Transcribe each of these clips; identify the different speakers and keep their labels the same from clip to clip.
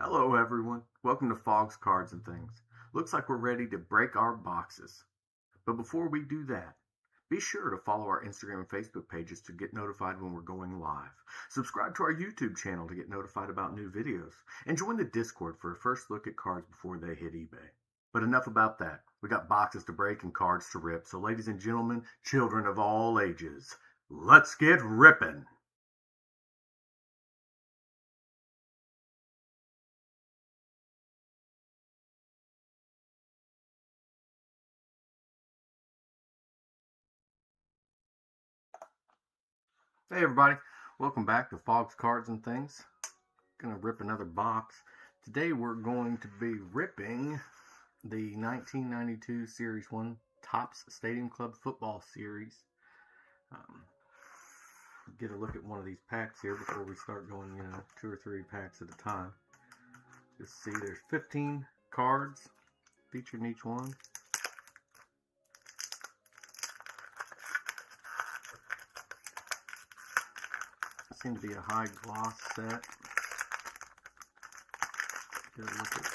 Speaker 1: Hello everyone, welcome to Fogg's Cards and Things. Looks like we're ready to break our boxes. But before we do that, be sure to follow our Instagram and Facebook pages to get notified when we're going live. Subscribe to our YouTube channel to get notified about new videos. And join the Discord for a first look at cards before they hit eBay. But enough about that. We got boxes to break and cards to rip. So ladies and gentlemen, children of all ages, let's get ripping. Hey everybody, welcome back to Fogg's Cards and Things. Gonna rip another box. Today we're going to be ripping the 1992 Series 1 Topps Stadium Club Football Series. Get a look at one of these packs here before we start going, 2 or 3 packs at a time. Just see there's 15 cards featured in each one. Seems to be a high gloss set. Get a look at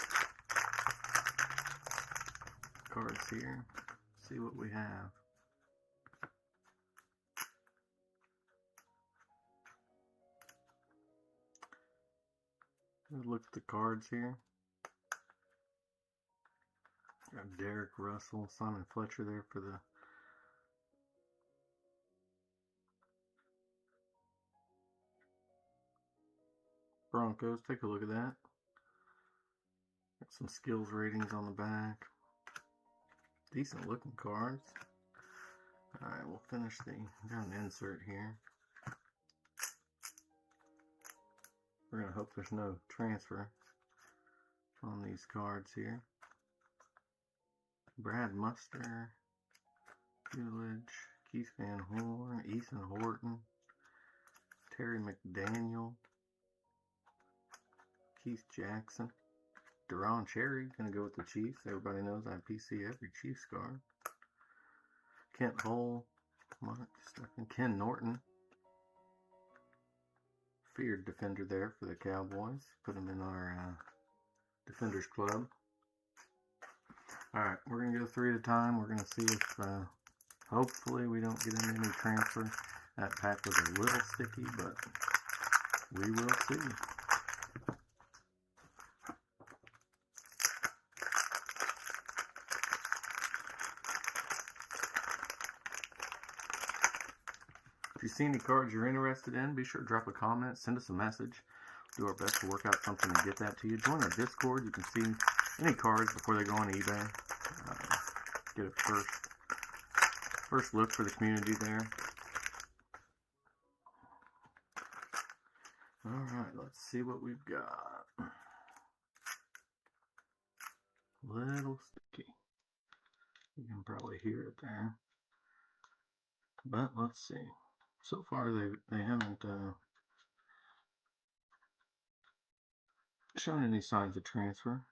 Speaker 1: cards here. See what we have. Get a look at the cards here. Got Derek Russell, Simon Fletcher there for the Broncos. Take a look at that. Got some skills ratings on the back. Decent looking cards. Alright, we'll finish got an insert here. We're going to hope there's no transfer on these cards here. Brad Muster, Coolidge, Keith Van Horn, Ethan Horton, Terry McDaniel, Keith Jackson, Deron Cherry, going to go with the Chiefs. Everybody knows I PC every Chiefs card. Kent Hull, Mark Stucken, Ken Norton. Feared defender there for the Cowboys. Put him in our Defenders Club. Alright, we're going to go 3 at a time. We're going to see if, hopefully we don't get into any transfer. That pack was a little sticky, but we will see. If you see any cards you're interested in, be sure to drop a comment, send us a message. Do our best to work out something to get that to you. Join our Discord. You can see any cards before they go on eBay. Get a first look for the community there. Alright, let's see what we've got. Little sticky. You can probably hear it there. But let's see. So far they haven't shown any signs of transfer.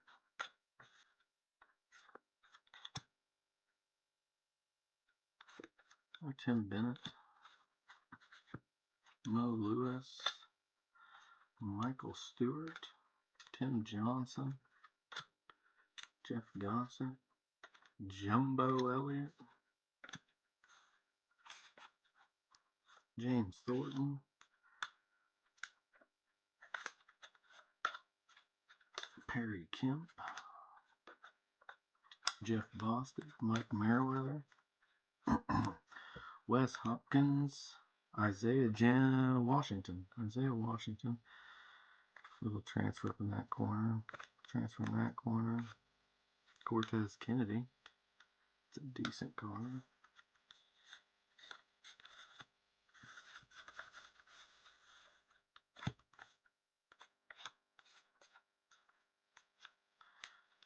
Speaker 1: Tim Bennett, Mo Lewis, Michael Stewart, Tim Johnson, Jeff Gossett, Jumbo Elliott, James Thornton, Perry Kemp, Jeff Bostic, Mike Merriweather, Wes Hopkins, Isaiah Washington. Little transfer up in that corner. Transfer in that corner. Cortez Kennedy. It's a decent card.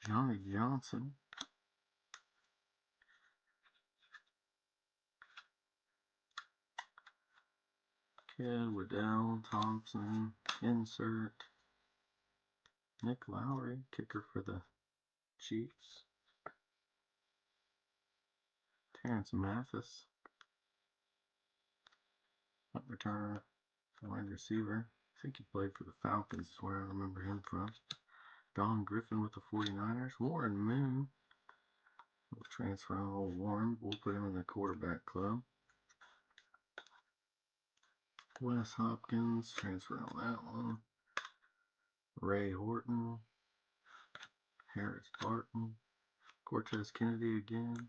Speaker 1: Johnny Johnson. Kid Waddell Thompson. Insert. Nick Lowry, kicker for the Chiefs. Terrence Mathis. Punt returner. Wide receiver. I think he played for the Falcons, is where I remember him from. Don Griffin with the 49ers. Warren Moon will transfer on old Warren. We'll put him in the quarterback club. Wes Hopkins, transfer on that one. Ray Horton. Harris Barton. Cortez Kennedy again.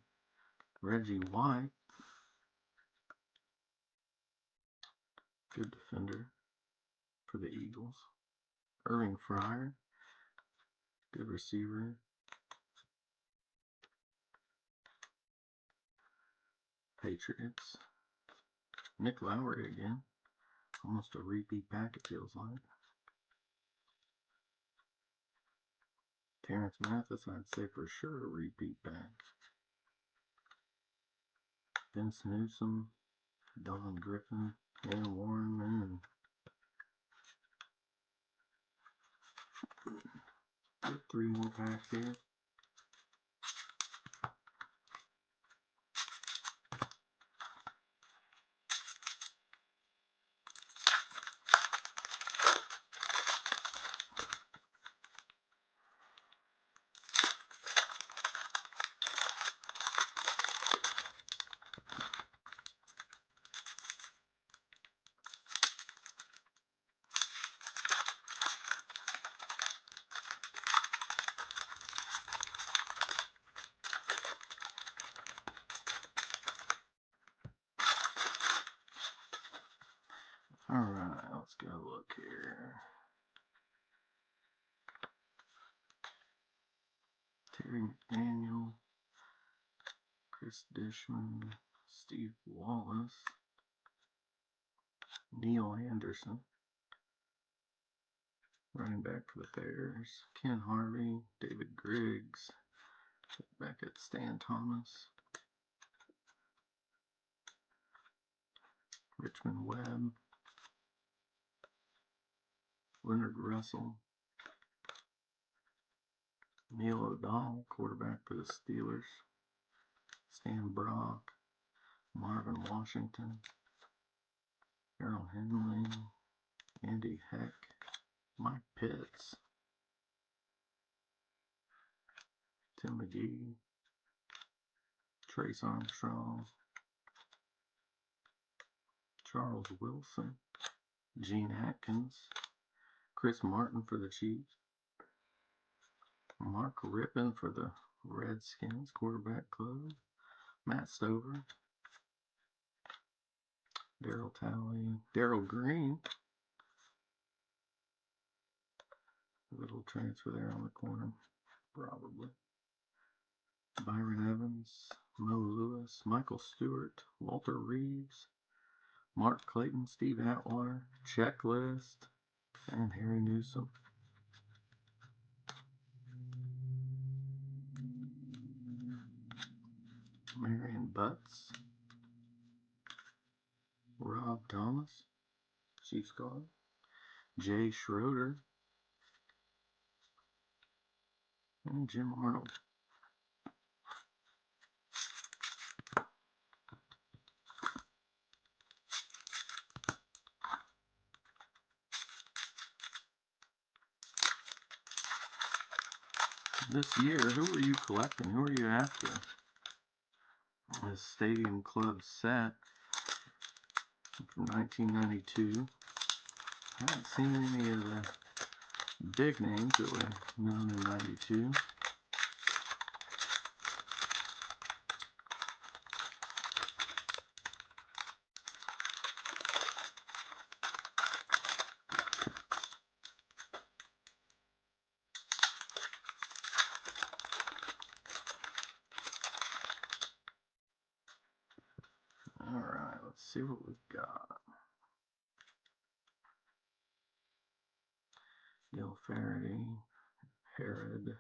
Speaker 1: Reggie White. Good defender for the Eagles. Irving Fryer. Good receiver. Patriots. Nick Lowry again. Almost a repeat pack, it feels like. Terrence Mathis, I'd say for sure a repeat pack. Vince Newsom. Don Griffin. And Warren Moon. Get 3 more packs here. Alright, let's go look here. Terry McDaniel, Chris Dishman, Steve Wallace, Neil Anderson, running back for the Bears, Ken Harvey, David Griggs, back at Stan Thomas, Richmond Webb, Leonard Russell, Neil O'Donnell, quarterback for the Steelers, Stan Brock, Marvin Washington, Harold Henley, Andy Heck, Mike Pitts, Tim McGee, Trace Armstrong, Charles Wilson, Gene Atkins, Chris Martin for the Chiefs, Mark Rippon for the Redskins quarterback club, Matt Stover, Darryl Talley, Darryl Green, a little transfer there on the corner, probably. Byron Evans, Mo Lewis, Michael Stewart, Walter Reeves, Mark Clayton, Steve Atwater, Checklist, and Harry Newsom. Marion Butts, Rob Thomas, Chiefs guard, Jay Schroeder, and Jim Arnold. This year, who are you collecting? Who are you after? A Stadium Club set from 1992. I haven't seen any of the big names that were known in 92. Alright, let's see what we've got. Gil Faraday, Herod,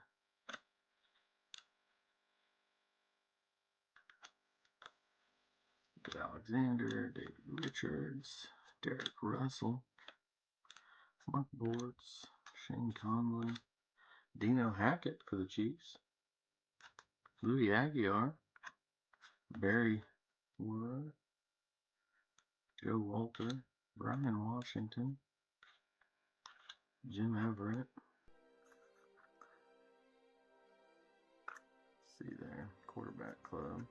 Speaker 1: Alexander, David Richards, Derek Russell, Mark Bortz, Shane Conley, Dino Hackett for the Chiefs, Louis Aguiar, Barry Wood, Joe Walter, Brian Washington, Jim Everett, See there, quarterback club.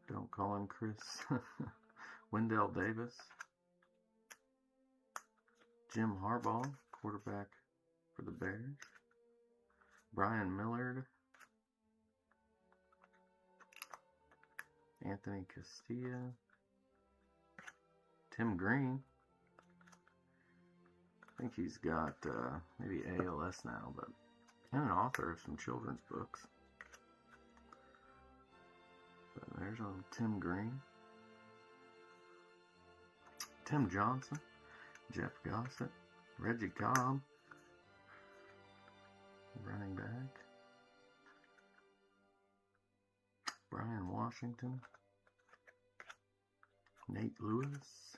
Speaker 1: Don't call him Chris. Wendell Davis. Jim Harbaugh, quarterback for the Bears. Brian Millard. Anthony Castilla. Tim Green. I think he's got maybe ALS now, but and an author of some children's books. But there's old Tim Green. Tim Johnson. Jeff Gossett. Reggie Cobb. Running back. Brian Washington. Nate Lewis.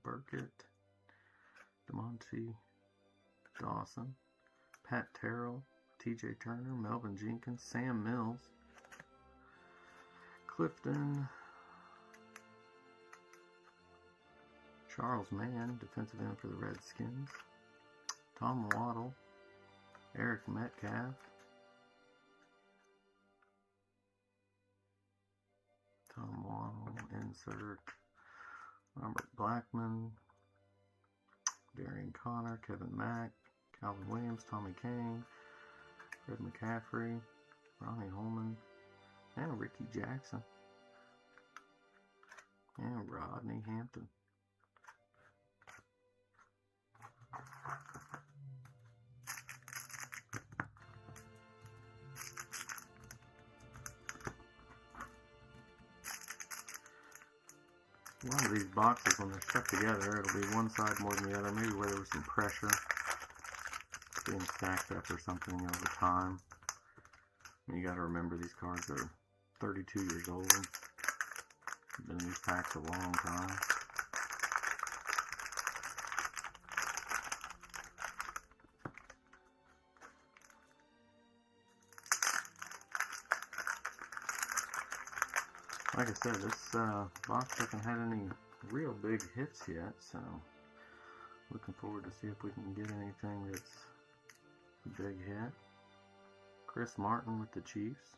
Speaker 1: Burkett. DeMonte Dawson, Pat Terrell, TJ Turner, Melvin Jenkins, Sam Mills, Clifton, Charles Mann, defensive end for the Redskins, Tom Waddle, Eric Metcalf, Tom Waddle, insert, Robert Blackman, Darian Connor, Kevin Mack, Calvin Williams, Tommy Kane, Fred McCaffrey, Ronnie Holman, and Ricky Jackson, and Rodney Hampton. A lot of these boxes, when they're stuck together, it'll be one side more than the other, maybe where there was some pressure being stacked up or something over time. And you got to remember these cards are 32 years old. Been in these packs a long time. Like I said, this box hasn't had any real big hits yet, so looking forward to see if we can get anything that's a big hit. Chris Martin with the Chiefs.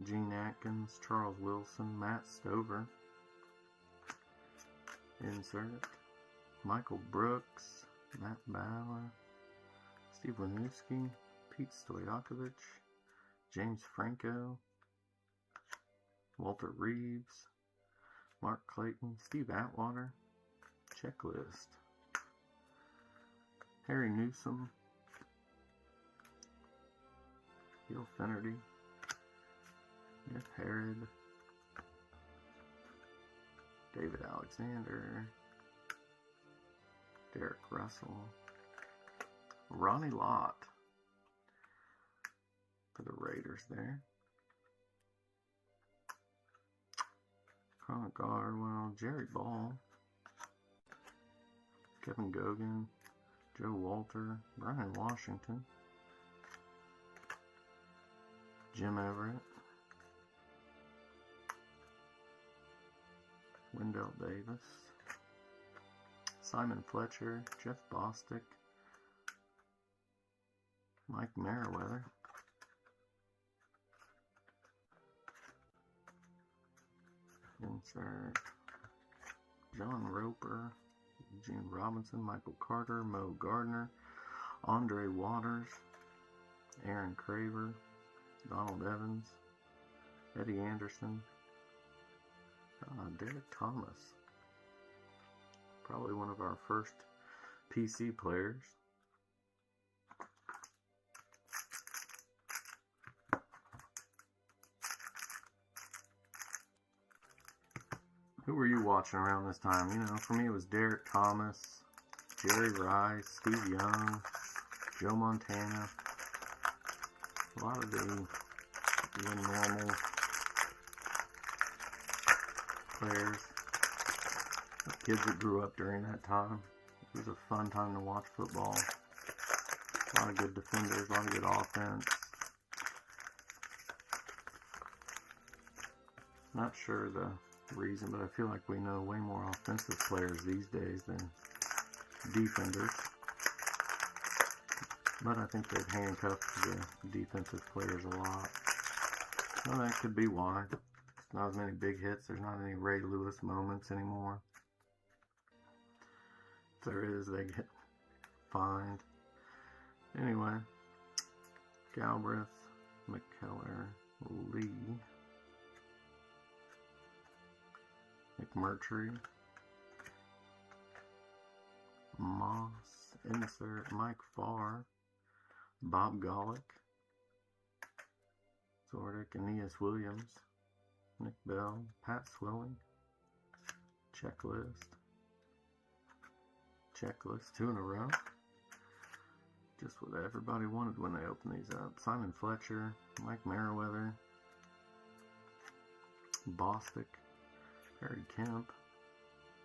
Speaker 1: Gene Atkins, Charles Wilson, Matt Stover. Insert. Michael Brooks, Matt Bauer, Steve Winooski, Pete Stojakovic, James Franco, Walter Reeves, Mark Clayton, Steve Atwater, Checklist, Harry Newsom, Gil Finnerty, Nick Herod, David Alexander, Derek Russell, Ronnie Lott for the Raiders there. Connor Garwell, Jerry Ball, Kevin Gogan, Joe Walter, Brian Washington, Jim Everett, Wendell Davis, Simon Fletcher, Jeff Bostic, Mike Merriweather, insert John Roper, Eugene Robinson, Michael Carter, Mo Gardner, Andre Waters, Aaron Craver, Donald Evans, Eddie Anderson, Derek Thomas, probably one of our first PC players. Who were you watching around this time? You know, for me it was Derek Thomas, Jerry Rice, Steve Young, Joe Montana. A lot of the normal players, kids that grew up during that time. It was a fun time to watch football. A lot of good defenders, a lot of good offense. Not sure the reason, but I feel like we know way more offensive players these days than defenders. But I think they've handcuffed the defensive players a lot. So that could be why. There's not as many big hits. There's not any Ray Lewis moments anymore. If there is, they get fined. Anyway, Galbraith, McKellar, Lee, McMurtry, Moss, insert, Mike Farr, Bob Golick, Zordick, Aeneas Williams, Nick Bell, Pat Swilling, checklist, 2 in a row. Just what everybody wanted when they opened these up. Simon Fletcher, Mike Merriweather, Bostic, Harry Kemp,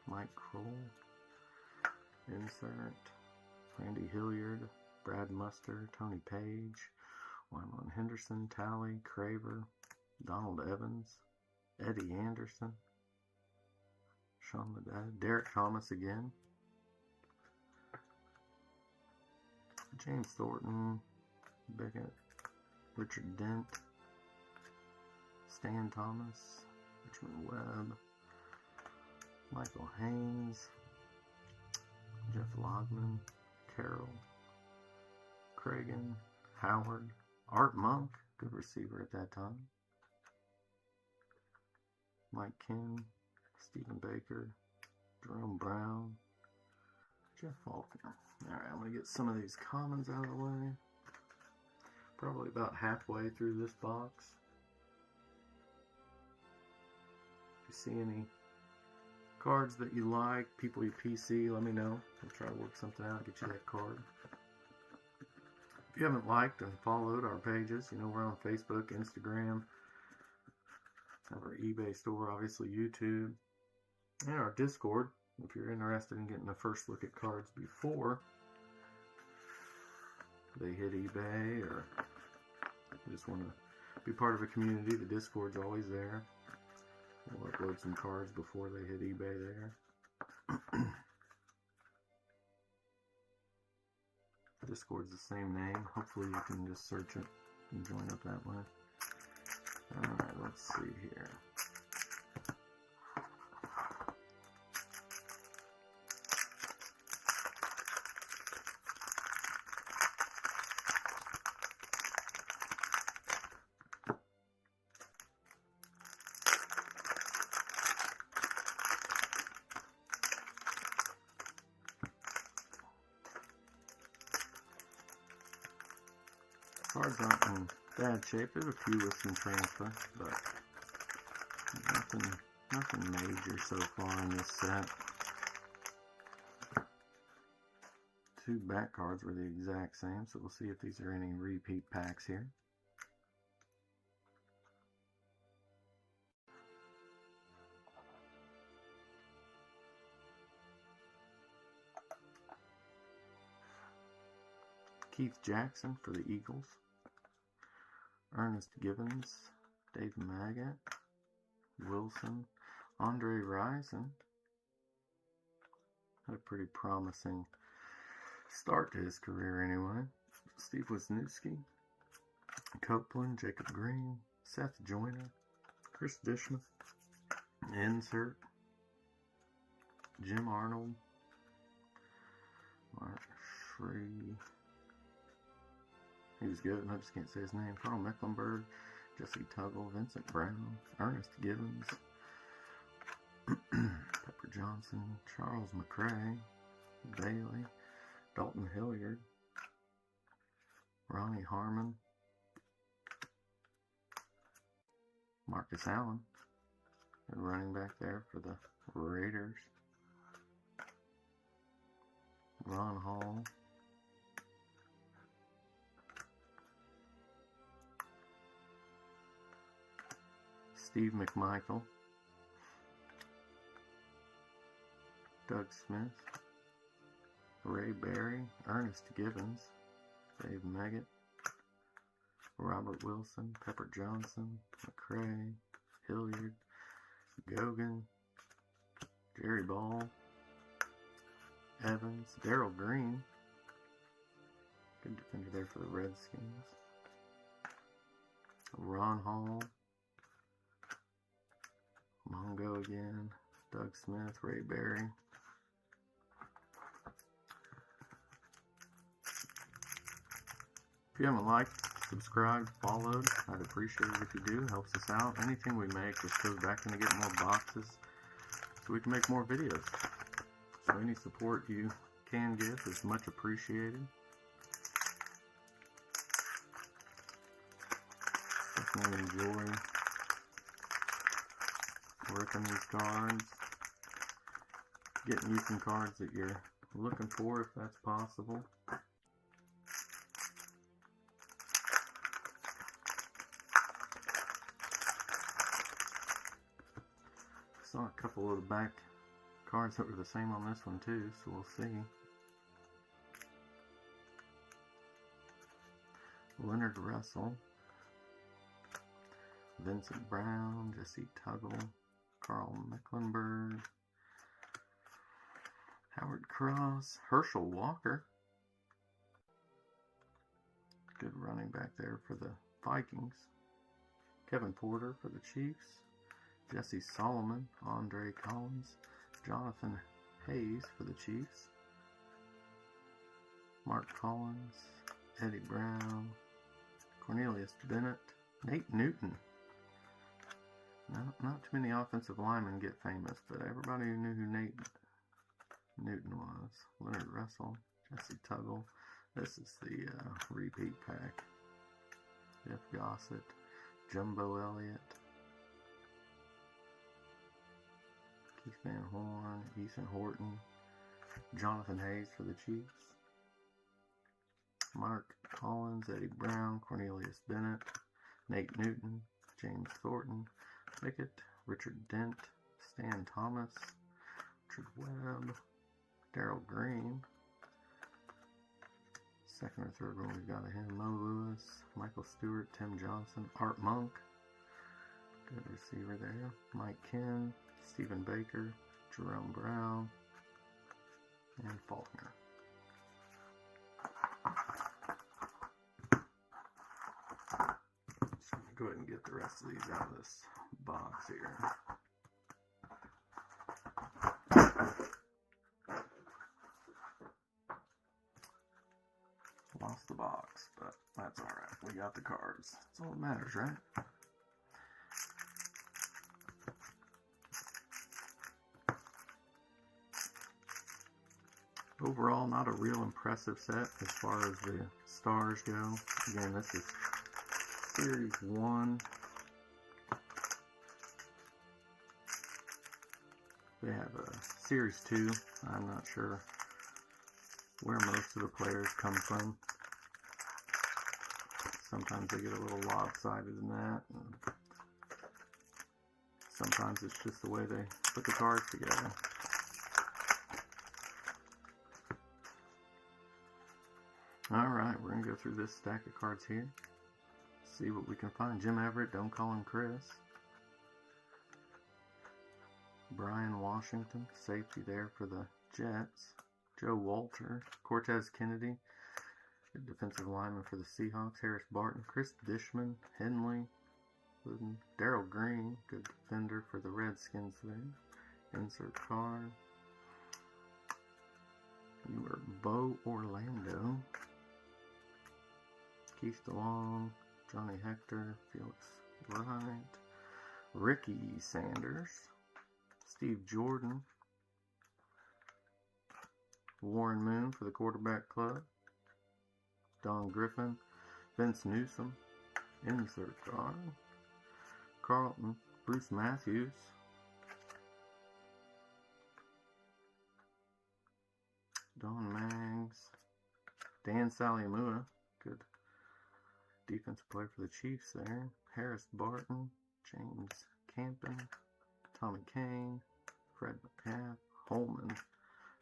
Speaker 1: Mike Kroll, insert, Randy Hilliard, Brad Muster, Tony Page, Wyman Henderson, Talley, Craver, Donald Evans, Eddie Anderson, Sean Medad, Derek Thomas again, James Thornton, Biggett, Richard Dent, Stan Thomas, Richmond Webb, Michael Haynes, Jeff Logman, Carroll, Cragen, Howard, Art Monk, good receiver at that time, Mike Ken, Stephen Baker, Jerome Brown, Jeff Faulkner. Alright, I'm going to get some of these commons out of the way. Probably about halfway through this box. If you see any cards that you like, people you PC, let me know. I'll try to work something out, get you that card. If you haven't liked and followed our pages, you know we're on Facebook, Instagram, our eBay store, obviously YouTube, and our Discord. If you're interested in getting a first look at cards before they hit eBay, or you just want to be part of a community, the Discord's always there. We'll upload some cards before they hit eBay there. Discord's the same name. Hopefully you can just search it and join up that way. Alright, let's see here. Cards aren't in bad shape. There's a few with some transfer, but nothing major so far in this set. 2 back cards were the exact same, so we'll see if these are any repeat packs here. Keith Jackson for the Eagles. Ernest Givens, Dave Maggott, Wilson, Andre Rison. Had a pretty promising start to his career anyway. Steve Wisniewski, Copeland, Jacob Green, Seth Joyner, Chris Dishman, insert, Jim Arnold, Mark Shree. He was good, and I just can't say his name. Carl Mecklenburg, Jesse Tuggle, Vincent Brown, Ernest Givens, Pepper Johnson, Charles McCray, Bailey, Dalton Hilliard, Ronnie Harmon, Marcus Allen, and running back there for the Raiders, Ron Hall, Steve McMichael, Doug Smith, Ray Berry, Ernest Givens, Dave Maggott, Robert Wilson, Pepper Johnson, McCray, Hilliard, Gogan, Jerry Ball, Evans, Darrell Green. Good defender there for the Redskins. Ron Hall, Mongo again, Doug Smith, Ray Berry. If you haven't liked, subscribed, followed, I'd appreciate it if you do. Helps us out. Anything we make just goes back into getting more boxes so we can make more videos. So any support you can give is much appreciated. Definitely enjoy working these cards. Getting you some cards that you're looking for if that's possible. Saw a couple of the back cards that were the same on this one too, so we'll see. Leonard Russell, Vincent Brown, Jesse Tuggle, Carl Mecklenburg, Howard Cross, Herschel Walker. Good running back there for the Vikings. Kevin Porter for the Chiefs. Jesse Solomon, Andre Collins, Jonathan Hayes for the Chiefs. Mark Collins, Eddie Brown, Cornelius Bennett, Nate Newton. Not too many offensive linemen get famous, but everybody knew who Nate Newton was. Leonard Russell, Jesse Tuggle. This is the repeat pack. Jeff Gossett, Jumbo Elliott, Keith Van Horn, Ethan Horton, Jonathan Hayes for the Chiefs. Mark Collins, Eddie Brown, Cornelius Bennett, Nate Newton, James Thornton, Pickett, Richard Dent, Stan Thomas, Richard Webb, Darrell Green. Second or third one we've got him. Mo Lewis, Michael Stewart, Tim Johnson, Art Monk. Good receiver there. Mike Ken, Stephen Baker, Jerome Brown, and Faulkner. Just going to go ahead and get the rest of these out of this box here. Lost the box, but that's alright. We got the cards. That's all that matters, right? Overall, not a real impressive set as far as the stars go. Again, this is Series 1. They have a Series 2. I'm not sure where most of the players come from. Sometimes they get a little lopsided in that. And sometimes it's just the way they put the cards together. Alright, we're going to go through this stack of cards here. See what we can find. Jim Everett, don't call him Chris. Brian Washington, safety there for the Jets. Joe Walter, Cortez Kennedy, good defensive lineman for the Seahawks. Harris Barton, Chris Dishman, Henley, Darrell Green, good defender for the Redskins there. Insert card. You are Bo Orlando. Keith DeLong, Johnny Hector, Felix Wright, Ricky Sanders, Steve Jordan, Warren Moon for the quarterback club, Don Griffin, Vince Newsom, insert card, Carlton, Bruce Matthews, Don Maggs, Dan Saliamua, good defensive player for the Chiefs there, Harris Barton, James Campen, Tommy Kane, Fred McCaff, Holman,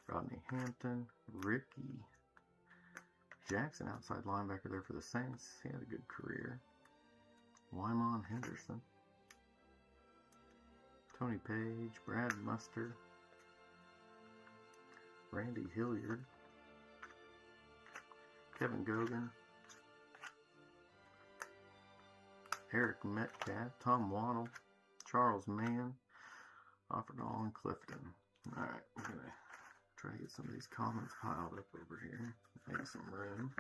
Speaker 1: Rodney Hampton, Ricky Jackson, outside linebacker there for the Saints. He had a good career. Wyman Henderson, Tony Page, Brad Mustard, Randy Hilliard, Kevin Gogan, Eric Metcalf, Tom Waddle, Charles Mann, Offerdahl, and Clifton. Alright, we're going to try to get some of these comments piled up over here. Make some room.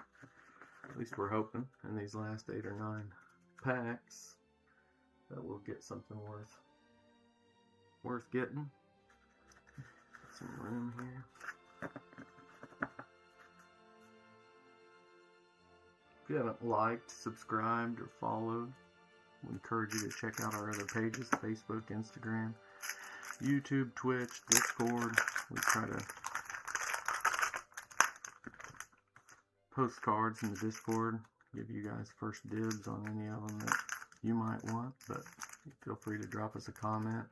Speaker 1: At least we're hoping in these last 8 or 9 packs that we'll get something worth getting. Get some room here. If you haven't liked, subscribed, or followed, we encourage you to check out our other pages: Facebook, Instagram, YouTube, Twitch, Discord. We try to post cards in the Discord, give you guys first dibs on any of them that you might want, but feel free to drop us a comment.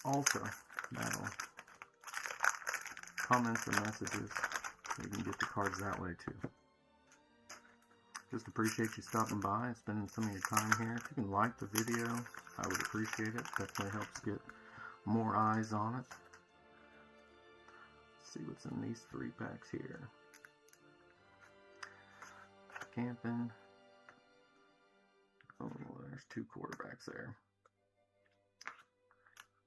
Speaker 1: Also, comments or messages, you can get the cards that way too. Just appreciate you stopping by and spending some of your time here. If you can like the video, I would appreciate it. Definitely helps get more eyes on it. Let's see what's in these 3 packs here. Camping. Oh, there's 2 quarterbacks there.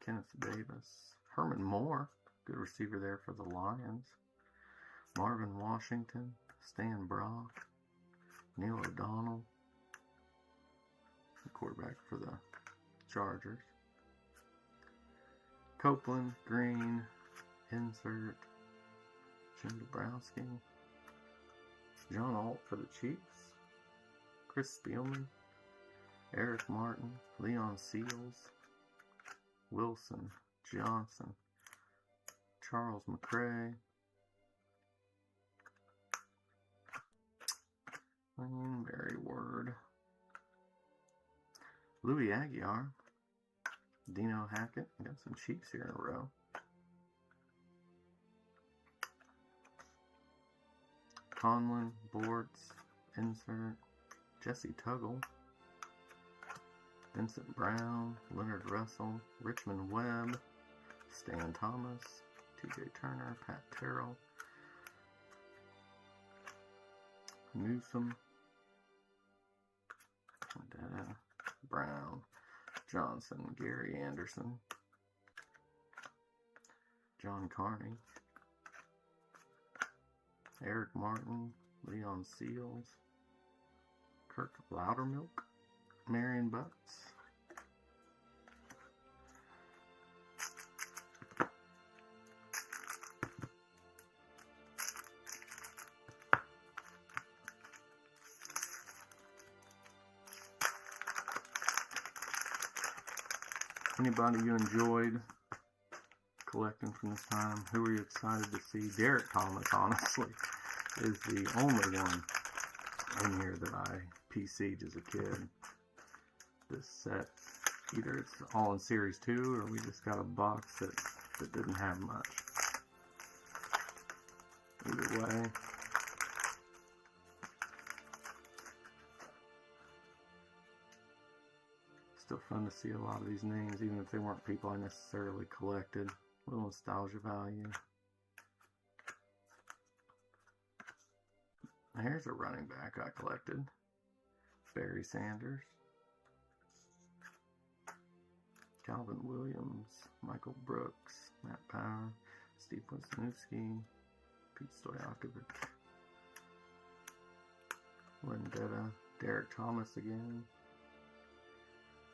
Speaker 1: Kenneth Davis. Herman Moore, good receiver there for the Lions. Marvin Washington. Stan Brock. Neil O'Donnell, quarterback for the Chargers. Copeland, Green, Insert, Jim Dabrowski, John Alt for the Chiefs, Chris Spielman, Eric Martin, Leon Seals, Wilson, Johnson, Charles McCray, Barry Word, Louis Aguiar, Dino Hackett. Got some Chiefs here in a row. Conlon, Bortz, Insert, Jesse Tuggle, Vincent Brown, Leonard Russell, Richmond Webb, Stan Thomas, TJ Turner, Pat Terrell, Newsom, Brown, Johnson, Gary Anderson, John Carney, Eric Martin, Leon Seals, Kirk Loudermilk, Marion Butts, anybody you enjoyed collecting from this time? Who are you excited to see? Derek Thomas, honestly, is the only one in here that I PC'd as a kid. This set, either it's all in Series 2 or we just got a box that didn't have much. Either way, still fun to see a lot of these names, even if they weren't people I necessarily collected. A little nostalgia value. Here's a running back I collected. Barry Sanders. Calvin Williams. Michael Brooks. Matt Power. Steve Wisniewski. Pete Stojakovic. Vendetta. Derek Thomas again.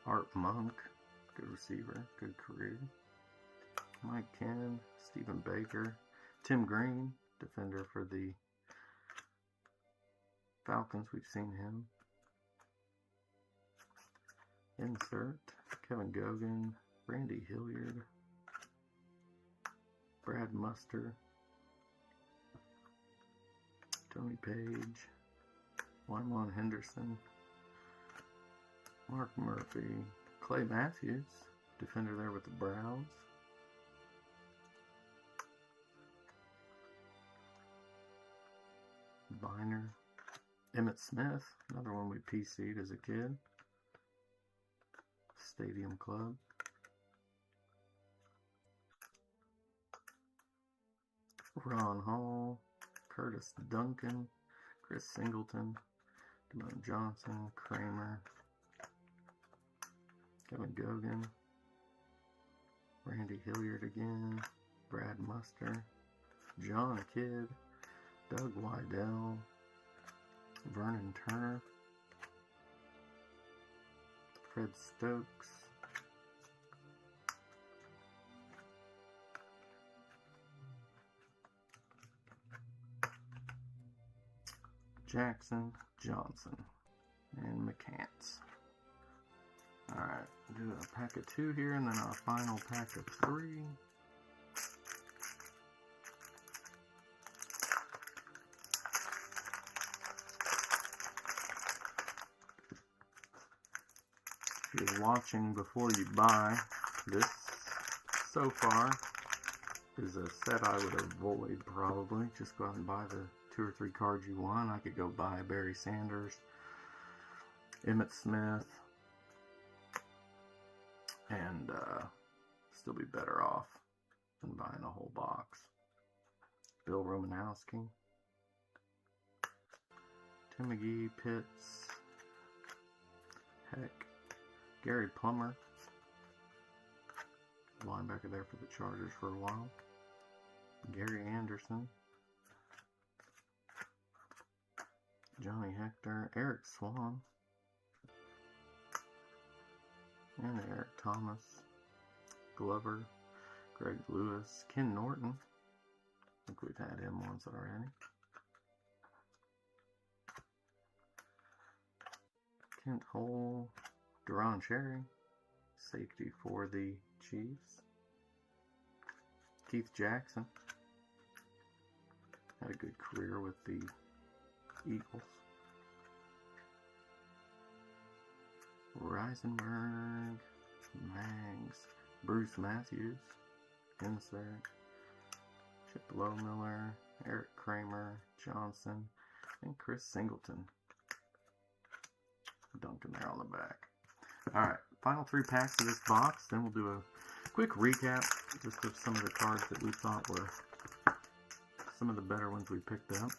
Speaker 1: Art Monk. Good receiver. Good career. Mike Cannon. Stephen Baker. Tim Green. Defender for the Falcons. We've seen him. Insert. Kevin Gogan. Randy Hilliard. Brad Muster. Tony Page. Wyman Henderson. Mark Murphy. Clay Matthews. Defender there with the Browns. Biner. Emmitt Smith. Another one we PC'd as a kid. Stadium Club. Ron Hall, Curtis Duncan, Chris Singleton, Demone Johnson, Kramer, Kevin Gogan, Randy Hilliard again, Brad Muster, John Kidd, Doug Wydell, Vernon Turner, Fred Stokes, Jackson, Johnson, and McCants. Alright, do a pack of 2 here, and then our final pack of 3. If you're watching before you buy, this so far is a set I would avoid probably. Just go out and buy the 2 or 3 cards you want. I could go buy Barry Sanders, Emmitt Smith, and still be better off than buying a whole box. Bill Romanowski, Tim McGee, Pitts, Heck, Gary Plummer, linebacker there for the Chargers for a while, Gary Anderson, Johnny Hector, Eric Swan, and Eric Thomas, Glover, Greg Lewis, Ken Norton. I think we've had him once already. Kent Hole, Deron Cherry, safety for the Chiefs. Keith Jackson, had a good career with the Eagles. Reisenberg, Mags, Bruce Matthews, insert, Chip Lowmiller, Eric Kramer, Johnson, and Chris Singleton. Duncan there on the back. Alright, final 3 packs of this box, then we'll do a quick recap just of some of the cards that we thought were some of the better ones we picked up.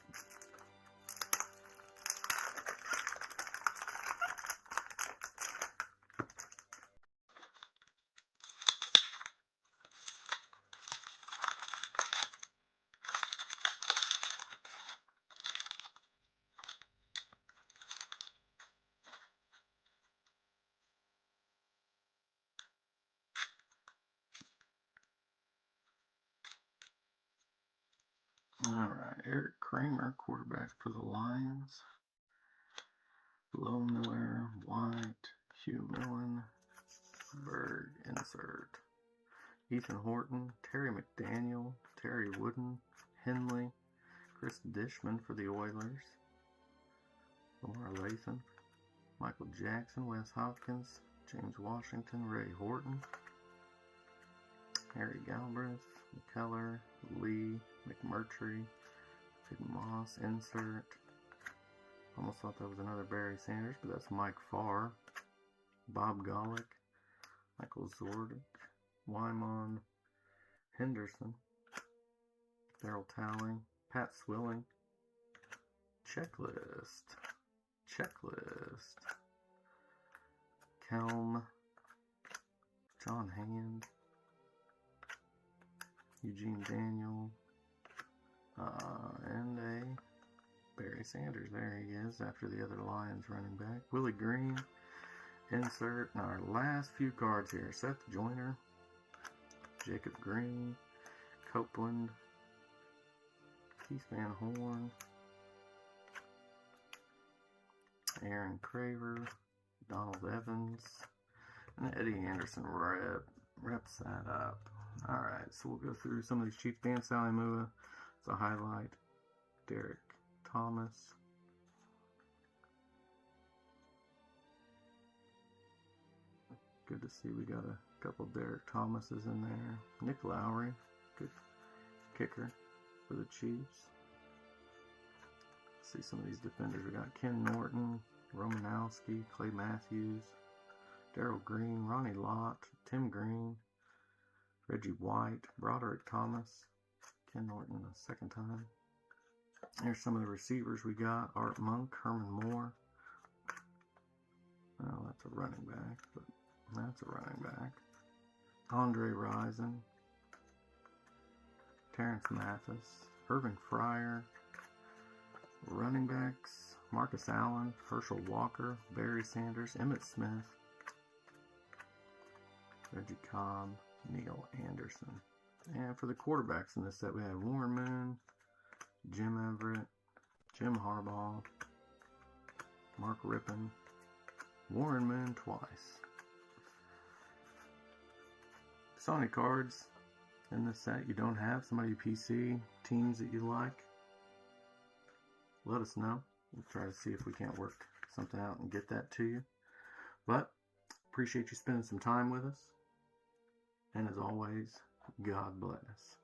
Speaker 1: Alright, Eric Kramer, quarterback for the Lions. Low Miller, White, Hugh Millen, Berg, insert. Ethan Horton, Terry McDaniel, Terry Wooden, Henley, Chris Dishman for the Oilers. Lamar Lathan, Michael Jackson, Wes Hopkins, James Washington, Ray Horton, Harry Galbraith, McKellar, Lee, McMurtry, Big Moss, insert. Almost thought that was another Barry Sanders, but that's Mike Farr, Bob Golick, Michael Zordick, Wymon, Henderson, Darryl Towling, Pat Swilling, Checklist, Kelm, John Hand, Eugene Daniel, and a Barry Sanders. There he is after the other Lions running back. Willie Green, insert. And our last few cards here. Seth Joyner, Jacob Green, Copeland, Keith Van Horn, Aaron Craver, Donald Evans, and Eddie Anderson reps that up. Alright, so we'll go through some of these Chiefs. Dan Salimua, it's a highlight. Derek Thomas. Good to see we got a couple Derek Thomases in there. Nick Lowry, good kicker for the Chiefs. See some of these defenders. We got Ken Norton, Romanowski, Clay Matthews, Darryl Green, Ronnie Lott, Tim Green, Reggie White, Broderick Thomas, Ken Norton the second time. Here's some of the receivers we got. Art Monk, Herman Moore. Well, that's a running back, but that's a running back. Andre Rison, Terrence Mathis, Irvin Fryer. Running backs, Marcus Allen, Herschel Walker, Barry Sanders, Emmitt Smith, Reggie Cobb, Neil Anderson. And for the quarterbacks in this set, we have Warren Moon, Jim Everett, Jim Harbaugh, Mark Rippon, Warren Moon twice. So any cards in this set you don't have, somebody PC, teams that you like, let us know. We'll try to see if we can't work something out and get that to you. But appreciate you spending some time with us. And as always, God bless.